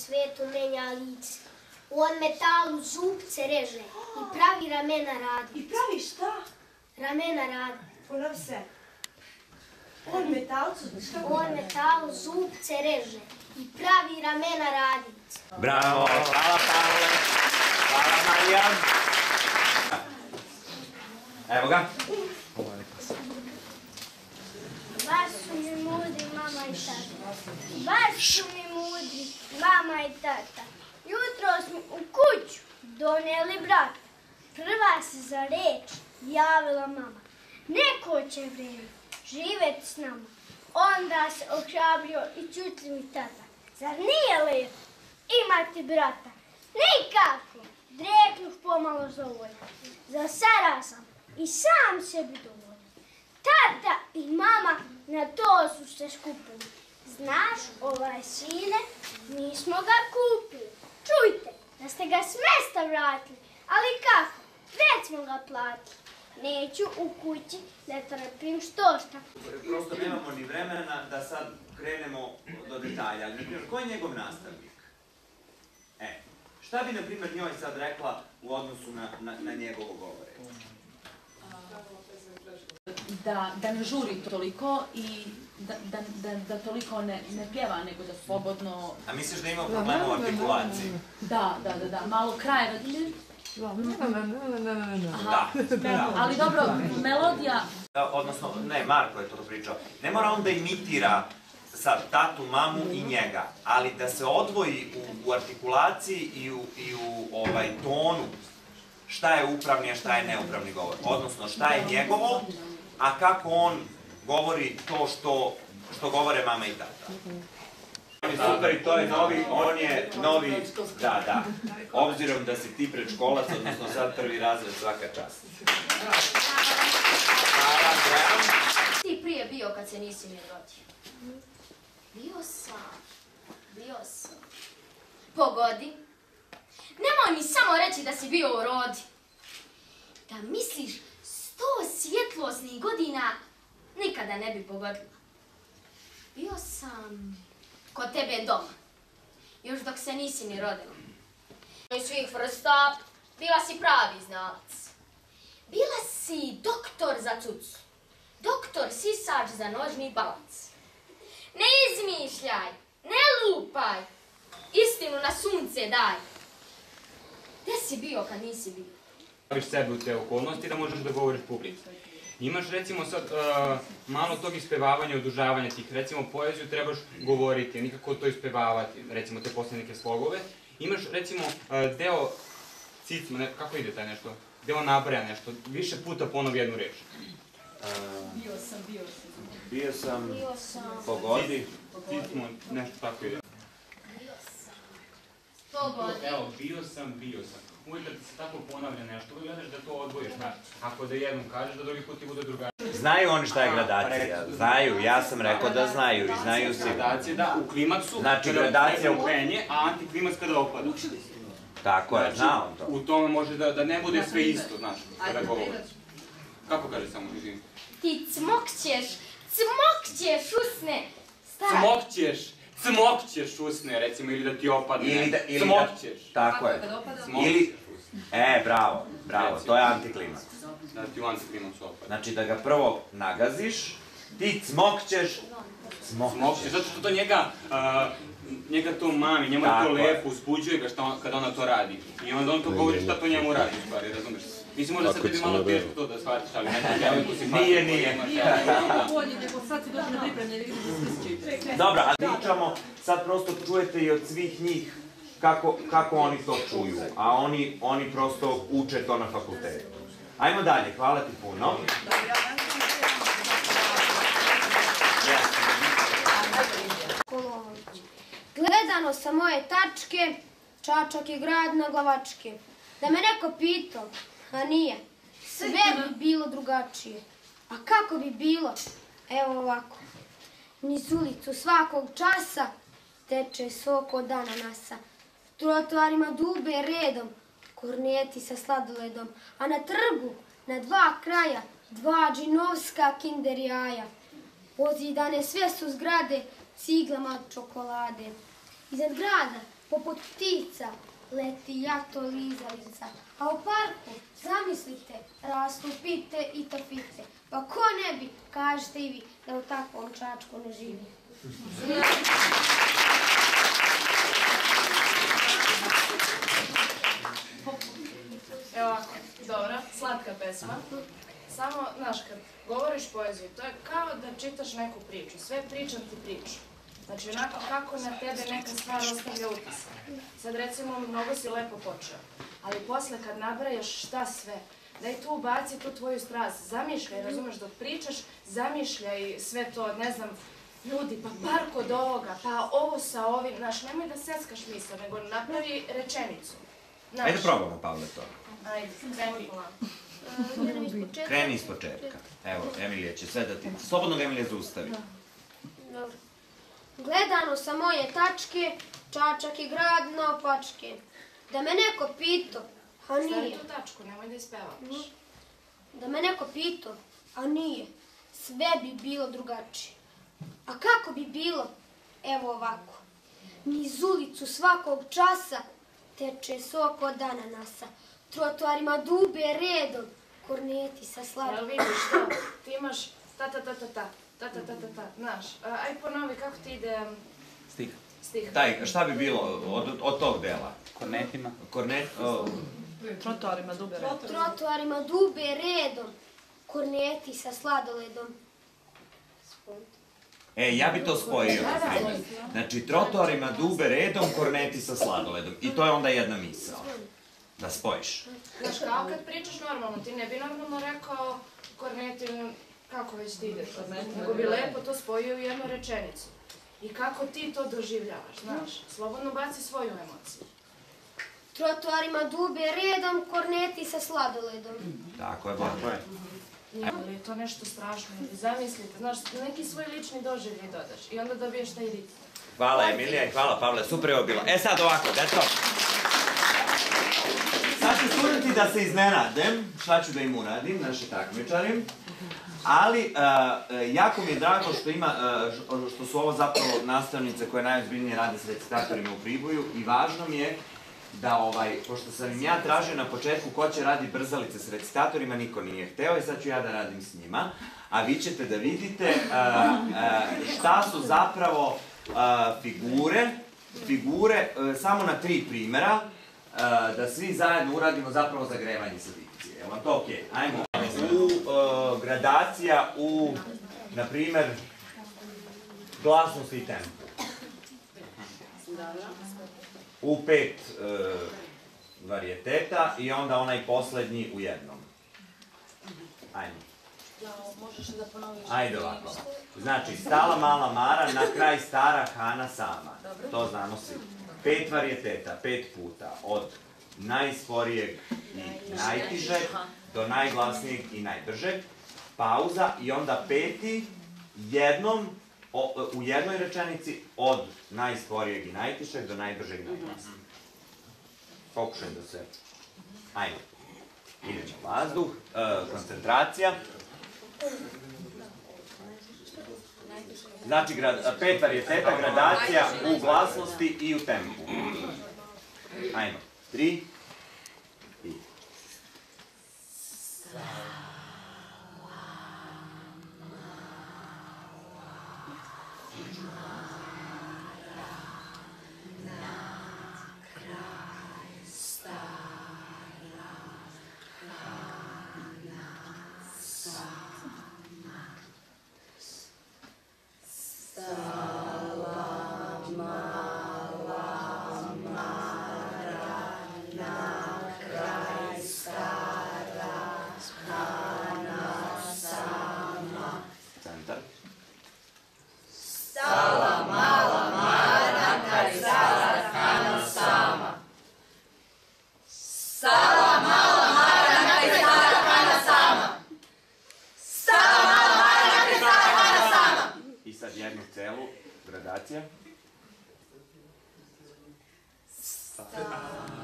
svetu menja lice. On metalu zubce reže i pravi ramena radi. I pravi šta? Ramena radi. Ponovi se. On metalu zubce reže i pravi ramena radice. Bravo, hvala Pavle, hvala Marija. Evo ga. Baš su mi mudri mama i tata. Baš su mi mudri mama i tata. Jutros mi u kuću doneli brata. Prva se za reč javila mama. Neko će vreme živjeti s nama. Onda se ohrabrio i čutljivi tata. Zar nije lepo imati brata? Nikako! Dreknuh pomalo zavolja. Zasara sam i sam sebi dovoljan. Tata i mama na to su se skupili. Znaš, ovaj sine, mi smo ga kupili. Čujte, da ste ga s mesta vratili. Ali kako? Već smo ga platili. Neću u kući da trpim štošta. Prosto nemamo ni vremena da sad krenemo do detalja. Ali, na primjer, ko je njegov nastavnik? Šta bi, na primjer, njoj sad rekla u odnosu na njegovo govore? Da ne žuri toliko i da toliko ne pjeva, nego da slobodno... A misliš da ima problema u artikulaciji? Da, malo krajeva... Da. Ali dobro, melodija... Odnosno, ne, Marko je to pričao. Ne mora on da imitira sad tatu, mamu i njega, ali da se odvoji u artikulaciji i u tonu šta je upravni, a šta je neupravni govor. Odnosno, šta je njegovo, a kako on govori to što govore mama i tata. Super, i to je novi, on je novi, da. Obzirom da si ti predškolac, odnosno sad prvi razred, svaka čast. Hvala, Andreja. Ti prije bio kad se nisi mi rodio? Bio sam. Pogodi. Nemoj mi samo reći da si bio u rodi. Da misliš 100 svjetlosnih godina nikada ne bi pogodila. Bio sam kod tebe doma. Još dok se nisi ni rodila. Iz svih vrsta bila si pravi znalac. Bila si doktor za cucu. Doktor sisač za nožni balac. Ne izmišljaj, ne lupaj. Istinu na sunce daj. Gde si bio kad nisi bio? Staviš sebe u te okolnosti da možeš da govoriš publici. Imaš recimo sad malo tog ispevavanja, odužavanja tih, recimo poeziju trebaš govoriti, nikako to ispevavati, recimo te posljednike slogove. Imaš recimo deo cicma, kako ide taj nešto? Deo nabraja nešto, više puta ponovi jednu reč. Bio sam, pogodi. Cicmo, nešto tako ide. Pogodi. Evo, bio sam. Uvijek da ti se tako ponavlja nešto, uvijek gledaš da to odvojiš, znaš. Ako da jednom kažeš, da drugi put ti bude drugačije. Znaju oni šta je gradacija, znaju, ja sam rekao da znaju i znaju svi. Gradacija, da, u klimaksu, znači gradacija u penje, a antiklimaks kada opada. Tako je, znao on to. U tome može da ne bude sve isto, znaš, kada govoriš. Kako kaže samo, izvim? Ti cmokćeš usne. Cmokćeš usne, recimo, ili da ti opadne. Cmokćeš. Tako je. Ili, bravo, to je antiklimaks. Da ti u antiklimaksu opadne. Znači da ga prvo nagaziš, ti cmokćeš. Zato što to njega to mami, njemu je to lepo, uzbuđuje ga kada ona to radi. I onda on to govori šta to njemu radi, u stvari, razumiješ? Mislim, možda sad tebi malo teško to da shvatiš, ali nekako djevojku si hvatio. Nije. Dobro, a pričamo, sad prosto čujete i od svih njih kako oni to čuju, a oni prosto uče to na fakultetu. Ajmo dalje, hvala ti puno. Gledano sa moje tačke, Čačak je grad na glavačke. Da me neko pitao, a nije, sve bi bilo drugačije. A kako bi bilo? Evo ovako. Niz ulicu svakog časa teče sok od ananasa. Trotoarima dube redom, korneti sa sladoledom. A na trgu, na dva kraja, dva džinovska kinder jaja. Pozidane sve su zgrade ciglama od čokolade. Iznad grada, poput ptica leti jato lizalica, a u parku, zamislite, rastu pite i topice. Pa ko ne bi, kažete i vi, da u takvom Čačku ne živi? Evo ovako, dobra, slatka pesma. Samo, znaš, kad govoriš poeziju, to je kao da čitaš neku priču. Sve pričam ti priču. Znači, onako kako na tebe neka stvar ostavlja utisak. Sad, recimo, mnogo si lepo počeo. Ali posle, kad nabrajaš šta sve, daj tu ubaci tu tvoju strast. Zamišljaj, razumeš, dok pričaš, zamišljaj sve to, ne znam, ljudi, pa par kod ovoga, pa ovo sa ovim, znaš, nemoj da seckaš misao, nego napravi rečenicu. Ajde probamo, Pavle, to. Ajde, kreni polako. Kreni iz početka. Evo, Emilija će sve da ti... Slobodno ga Emilija zaustavi. Dobro. Gledano sa moje tačke, Čačak je grad naopačke. Da me neko pito, a Stavi nije. tu tačku, nemoj da ispevavaš. Da me neko pito, a nije. Sve bi bilo drugačije. A kako bi bilo? Evo ovako. Niz ulicu svakog časa teče sok od ananasa. Trotoarima dube redom, korneti sa Jel sladom. vidiš to? Ti imaš ta-ta-ta-ta-ta, ta-ta-ta-ta-ta, znaš. Aj ponovi kako ti ide Stih. stih. Taj, šta bi bilo od tog dela? Kornetima. Trotoarima dube redom. Trotoarima dube redom, korneti sa sladoledom. E, ja bi to spojio. Znači, trotoarima dube redom, korneti sa sladoledom. I to je onda jedna misao. Da spojiš. Znaš, kao kad pričaš normalno, ti ne bi normalno rekao korneti, kako već ti ideš, nego bi lepo to spojio u jednu rečenicu. I kako ti to doživljavaš, znaš, slobodno baci svoju emociju. Trotoarima dube redom, korneti sa sladoledom. Tako je, tako je. Ali je to nešto strašno, ili zamislite, znaš, neki svoj lični doživljaj dodaš i onda dobiješ taj ritam. Hvala Emilija i hvala Pavle, super je ovo bilo. E sad ovako, deco. Sad će studenti da se iznenade, šta ću da im uradim, naši takmičari. Ali, jako mi je drago što su ovo zapravo nastavnice koje najozbiljnije rade s recitatorima u Priboju i važno mi je da, pošto sam im ja tražio na početku ko će radi brzalice s recitatorima, niko nije hteo i sad ću ja da radim s njima. A vi ćete da vidite šta su zapravo figure, samo na 3 primera, da svi zajedno uradimo zapravo zagrevanje sa dikcije. Je vam to okej? Ajmo. Gradacija u, na primer, glasnosti i tempu. U 5 varijeteta i onda onaj poslednji u jednom. Ajmo. Možeš da ponoviš? Ajde ovako. Znači, stala mala Mara, na kraj stara Hana sama. To znamo svi. 5 varijeteta, 5 puta, od najsporijeg i najtižeg do najglasnijeg i najbržeg. Pauza i onda 5. u jednoj rečenici od najsporijeg i najtišeg do najbržeg i najglasnijeg. Pokušaj da se... Ajde. Idemo vazduh, koncentracija. Znači, 5 varijeteta, gradacija u glasnosti i u tempu. Ajmo. 3. I... Centar. Stala mala Mara, kraj stara Hana sama. Stala mala Mara, kraj stara Hana sama. Stala mala Mara, kraj stara Hana sama. I sad jednu celu, gradacija. Stala